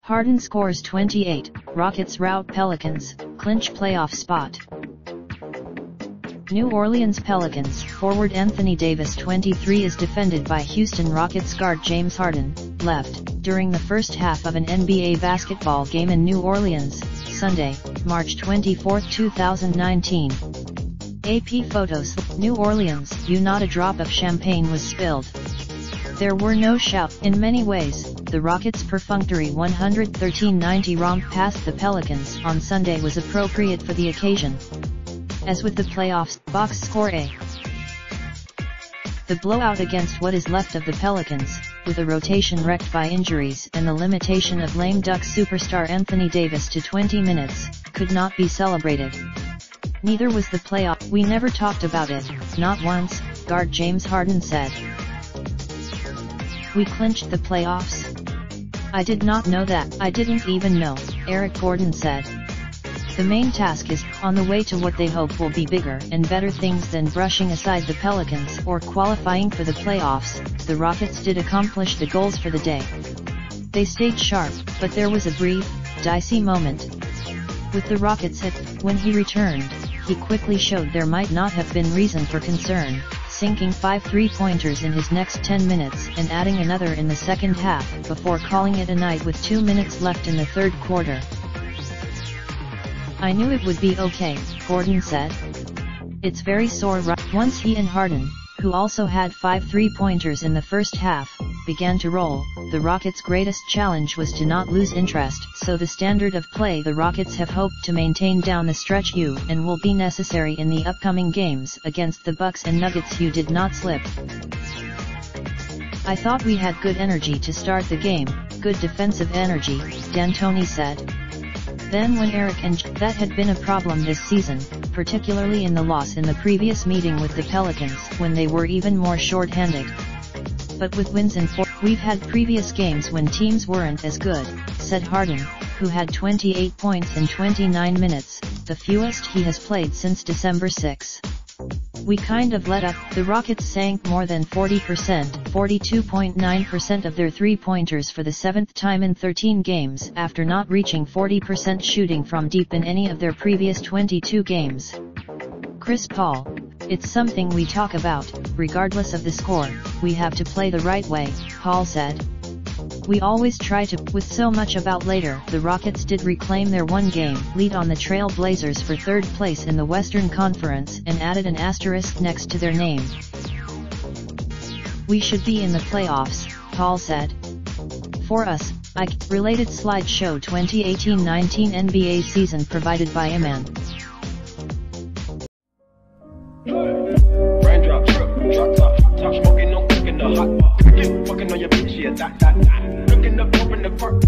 Harden scores 28, Rockets rout Pelicans, clinch playoff spot. New Orleans Pelicans forward Anthony Davis 23 is defended by Houston Rockets guard James Harden, left, during the first half of an NBA basketball game in New Orleans, Sunday, March 24, 2019. AP photos. New Orleans, not a drop of champagne was spilled. There were no shouts. In many ways, the Rockets' perfunctory 113-90 romp past the Pelicans on Sunday was appropriate for the occasion. As with the playoffs, box score A. The blowout against what is left of the Pelicans, with a rotation wrecked by injuries and the limitation of lame duck superstar Anthony Davis to 20 minutes, could not be celebrated. Neither was the playoff. We never talked about it, not once, guard James Harden said. We clinched the playoffs? I did not know that. I didn't even know, Eric Gordon said. The main task is, on the way to what they hope will be bigger and better things than brushing aside the Pelicans or qualifying for the playoffs. The Rockets did accomplish the goals for the day. They stayed sharp, but there was a brief, dicey moment with the Rockets hit. When he returned, he quickly showed there might not have been reason for concern, sinking 5 3-pointers in his next 10 minutes and adding another in the second half before calling it a night with 2 minutes left in the third quarter. I knew it would be okay, Gordon said. It's very sore. Once he and Harden, who also had 5 3-pointers in the first half, began to roll, the Rockets' greatest challenge was to not lose interest, so the standard of play the Rockets have hoped to maintain down the stretch and will be necessary in the upcoming games against the Bucks and Nuggets. Did not slip. I thought we had good energy to start the game, good defensive energy, D'Antoni said. Then when Eric and that had been a problem this season, particularly in the loss in the previous meeting with the Pelicans when they were even more short-handed. But with wins in 4, we've had previous games when teams weren't as good, said Harden, who had 28 points in 29 minutes, the fewest he has played since December 6. We kind of let up. The Rockets sank more than 40%, 42.9% of their three-pointers for the 7th time in 13 games after not reaching 40% shooting from deep in any of their previous 22 games. Chris Paul, it's something we talk about, regardless of the score, we have to play the right way, Paul said. We always try to, with so much about later. The Rockets did reclaim their one-game lead on the Trail Blazers for third place in the Western Conference and added an asterisk next to their name. We should be in the playoffs, Paul said. For us, related slideshow 2018-19 NBA season provided by Iman. Raindrop, drop top smoking, no cooking the hot pot. Fucking on your bitch, yeah, that. Looking up, open the park.